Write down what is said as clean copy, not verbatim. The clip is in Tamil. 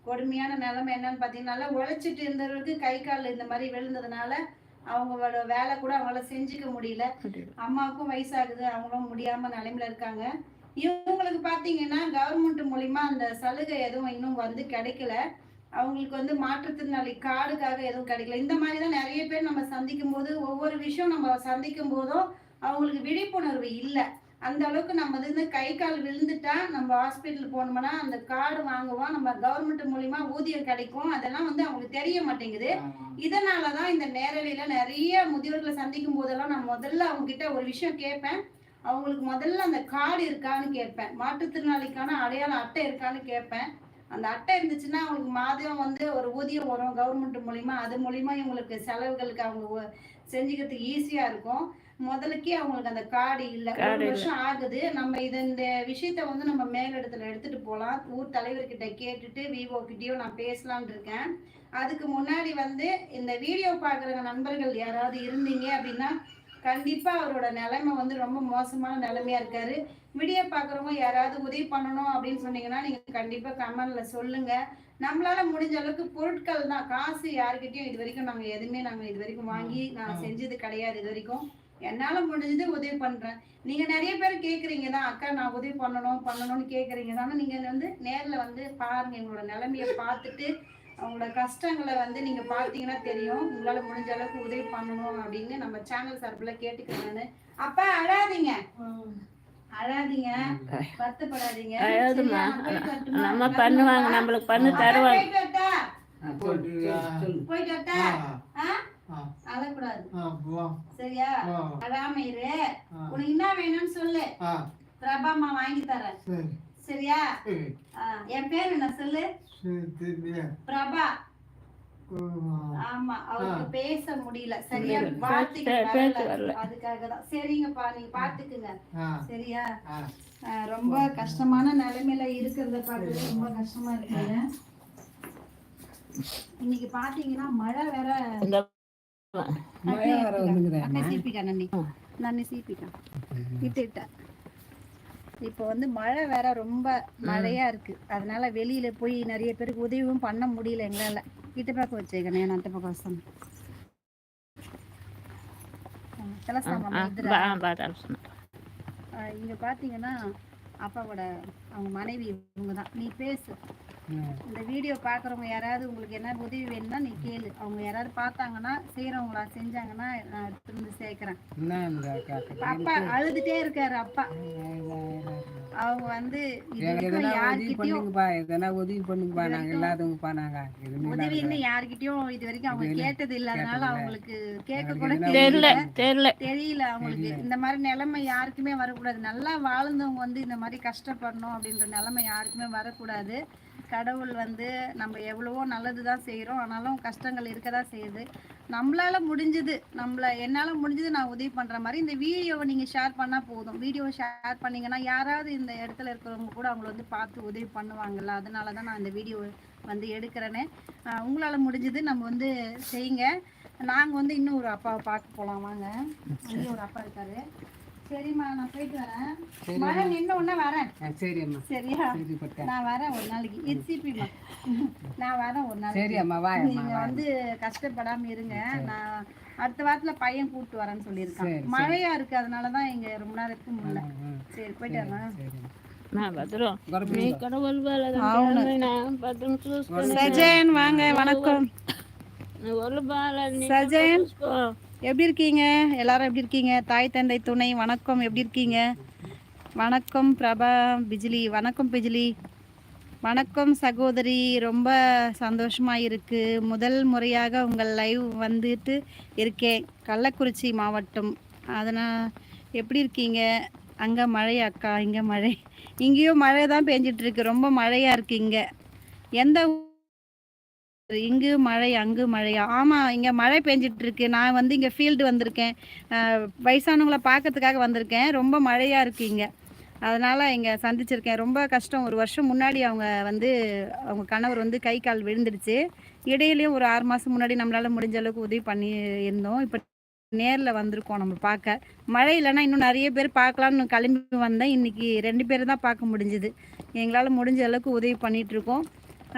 கொடுமையான நிலைமை என்னன்னு பார்த்தீங்கன்னா, உழைச்சிட்டு இருந்தவர்களுக்கு கை கால் இந்த மாதிரி விழுந்ததுனால அவங்களோட வேலை கூட அவங்களால செஞ்சுக்க முடியல. அம்மாவுக்கும் வயசாகுது, அவங்களும் முடியாம நிலைமையில இருக்காங்க. இவங்களுக்கு பார்த்தீங்கன்னா கவர்மெண்ட் மூலியமா அந்த சலுகை எதுவும் இன்னும் வந்து கிடைக்கல. அவங்களுக்கு வந்து மாற்றுத்திறனாளி கார்டுக்காக எதுவும் கிடைக்கல. இந்த மாதிரி தான் நிறைய பேர் நம்ம சந்திக்கும் போது, ஒவ்வொரு விஷயம் நம்ம சந்திக்கும் போதும் அவங்களுக்கு விழிப்புணர்வு இல்லை. அந்த அளவுக்கு நம்ம வந்து கை கால் விழுந்துட்டா நம்ம ஹாஸ்பிட்டல் போனோம்னா அந்த கார்டு வாங்குவோம், நம்ம கவர்மெண்ட் மூலியமா ஊதியம் கிடைக்கும். அதெல்லாம் வந்து அவங்களுக்கு தெரிய மாட்டேங்குது. இதனாலதான் இந்த நேரடியில நிறைய முதியோர்களை சந்திக்கும் போதெல்லாம் நான் முதல்ல அவங்க கிட்ட ஒரு விஷயம் கேட்பேன். அவங்களுக்கு முதல்ல அந்த கார்டு இருக்கான்னு கேட்பேன், மாற்றுத்திறனாளிக்கான அடையாள அட்டை இருக்கான்னு கேட்பேன். அந்த அட்டை இருந்துச்சுன்னா அவங்களுக்கு மாதம் வந்து ஒரு ஊதியம் வரும் கவர்மெண்ட் மூலியமா. அது மூலியமா இவங்களுக்கு செலவுகளுக்கு அவங்க செஞ்சுக்கிறதுக்கு ஈஸியா இருக்கும். முதலுக்கே அவங்களுக்கு அந்த கார்டு இல்லை, ஒரு வருஷம் ஆகுது. நம்ம இந்த விஷயத்த வந்து நம்ம மேலிடத்துல எடுத்துட்டு போகலாம். ஊர் தலைவர்கிட்ட கேட்டுட்டு விவோ கிட்டயும் நான் பேசலான் இருக்கேன். அதுக்கு முன்னாடி வந்து இந்த வீடியோ பார்க்குற நண்பர்கள் யாராவது இருந்தீங்க அப்படின்னா கண்டிப்பா அவரோட நிலைமை வந்து ரொம்ப மோசமான நிலைமையா இருக்காரு. வீடியோ பார்க்குறவங்க யாராவது உதவி பண்ணணும் அப்படின்னு சொன்னீங்கன்னா நீங்க கண்டிப்பா கமெண்ட்ல சொல்லுங்க. நம்மளால முடிஞ்ச அளவுக்கு பொருட்கள் தான், காசு யாருக்கிட்டையும் இது வரைக்கும் நாங்கள் எதுவுமே இது வரைக்கும் வாங்கி நான் செஞ்சது கிடையாது. இது வரைக்கும் என்னால முடிஞ்சது உதவி பண்றேன். நீங்க நிறைய பேர் கேக்குறீங்க தான், அக்கா நான் உதவி பண்ணணும்னு கேக்குறீங்க தான். நீங்க வந்து நேர்ல வந்து பாருங்க, எங்களோட நிலைமையை பார்த்துட்டு அவங்களோட கஷ்டங்களை வந்து நீங்க பார்த்தீங்கன்னா தெரியும். உங்களால முடிஞ்ச அளவுக்கு உதவி பண்ணணும் அப்படின்னு நம்ம சேனல் சார்பில் கேட்டுக்கிறேன் நானு. அப்பா அழாதீங்க, அழாதீங்க, வருத்தப்படாதீங்க. நம்ம பண்ணுவாங்க, நம்மளுக்கு பண்ணி தருவாங்க. போயிட்டா அழக்கூடாது, சரியா? அழாம இரு. உனக்கு என்ன வேணும்னு சொல்லு, பிரபாமா வாங்கி தரேன், சரியா? என் பேர் என்ன சொல்லு? பிரபா. ஆமா, அவருக்கு பேச முடியல, சரியா? அதுக்காக தான். சரிங்கப்பா, நீங்க பாத்துக்குங்க, சரியா? ரொம்ப கஷ்டமான நிலைமையில இருக்கிறத பார்த்து ரொம்ப கஷ்டமா இருக்குங்க. இன்னைக்கு பாத்தீங்கன்னா மழை வேற இப்போ வந்து மழை வேற ரொம்ப மழையா இருக்கு. அதனால வெளியில போய் நிறைய பேருக்கு உதவியும் பண்ண முடியல எங்களால. இட்டு பக்கம் வச்சுக்கணே அந்த பக்கம் இங்க பாத்தீங்கன்னா அப்பாவோட அவங்க மனைவி இவங்கதான். நீ பேசு. இந்த வீடியோ பாக்குறவங்க யாராவது உங்களுக்கு என்ன உதவி வேணும்னா நீ கேளு. அவங்க யாராவது பார்த்தாங்கன்னா செய்யறவங்களா செஞ்சாங்கன்னா நான் திரும்ப சேர்க்கிறேன். அப்பா அழுதுட்டே இருக்காரு அப்பா. அவங்க வந்து உதவி யாருக்கிட்டையும் இது வரைக்கும் அவங்க கேட்டது இல்லாதனால அவங்களுக்கு கேட்க கூட தெரியல அவங்களுக்கு. இந்த மாதிரி நிலைமை யாருக்குமே வரக்கூடாது. நல்லா வாழ்ந்தவங்க வந்து இந்த மாதிரி கஷ்டப்படணும் அப்படின்ற நிலைமை யாருக்குமே வரக்கூடாது. கடவுள் வந்து நம்ம எவ்வளவோ நல்லது தான் செய்கிறோம், ஆனாலும் கஷ்டங்கள் இருக்க தான் செய்யுது. நம்மளால முடிஞ்சது, என்னால் முடிஞ்சது நான் உதவி பண்ணுற மாதிரி இந்த வீடியோவை நீங்கள் ஷேர் பண்ணால் போதும். வீடியோவை ஷேர் பண்ணிங்கன்னா யாராவது இந்த இடத்துல இருக்கிறவங்க கூட அவங்கள வந்து பார்த்து உதவி பண்ணுவாங்கல்ல. அதனால தான் நான் இந்த வீடியோவை வந்து எடுக்கிறேன்னு. உங்களால் முடிஞ்சது நம்ம வந்து செய்யுங்க. நாங்கள் வந்து இன்னும் ஒரு அப்பாவை பார்க்க போகலாம் வாங்க. அங்கேயும் ஒரு அப்பா இருக்காரு. சரிம்மா, நான் போயிட்டு வரேன். மழை நின்ன உடனே வரேன். சரிம்மா, சரியா? நான் வரேன் ஒரு நாளைக்கு. இட்சிபிமா, நான் வரேன் ஒரு நாளைக்கு. நீங்க வந்து கஷ்டப்படாம இருங்க. நான் அடுத்த வாரத்துல பையன் கூப்பிட்டு வரேன்னு சொல்லியிருக்கான். மழையா இருக்கு, அதனாலதான் இங்க ரொம்ப நேரம் இருக்க முடியல. சரி, போயிட்டு வரேன். சஜன் வாங்க, வணக்கம். சஜன் எப்படி இருக்கீங்க? எல்லாரும் எப்படி இருக்கீங்க? தாய் தந்தை துணை வணக்கம், எப்படி இருக்கீங்க? வணக்கம் பிரபா. பிஜிலி வணக்கம். பிஜிலி வணக்கம் சகோதரி. ரொம்ப சந்தோஷமாக இருக்குது. முதல் முறையாக உங்கள் லைவ் வந்துட்டு இருக்கேன். கள்ளக்குறிச்சி மாவட்டம். அதனால் எப்படி இருக்கீங்க? அங்கே மழையாக்கா? இங்கே மழை, இங்கேயும் மழை தான் பெஞ்சிட்ருக்கு. ரொம்ப மழையாக இருக்குது இங்கே. எந்த இங்கு மழை அங்கு மழையா? ஆமாம், இங்கே மழை பெஞ்சிட்டு இருக்கு. நான் வந்து இங்கே ஃபீல்டு வந்திருக்கேன், வயசானவங்கள பார்க்கறதுக்காக வந்திருக்கேன். ரொம்ப மழையாக இருக்குது இங்கே, அதனால் இங்கே சந்திச்சிருக்கேன். ரொம்ப கஷ்டம். ஒரு வருஷம் முன்னாடி அவங்க கணவர் வந்து கை கால் விழுந்துடுச்சு. இடையிலையும் ஒரு 6 மாதம் முன்னாடி நம்மளால் முடிஞ்ச அளவுக்கு உதவி பண்ணி இருந்தோம். இப்போ நேரில் வந்திருக்கோம் நம்ம பார்க்க. மழை இல்லைன்னா இன்னும் நிறைய பேர் பார்க்கலான்னு கிளம்பி வந்தேன். இன்றைக்கி 2 பேர் தான் பார்க்க முடிஞ்சுது. எங்களால் முடிஞ்ச அளவுக்கு உதவி பண்ணிகிட்ருக்கோம்.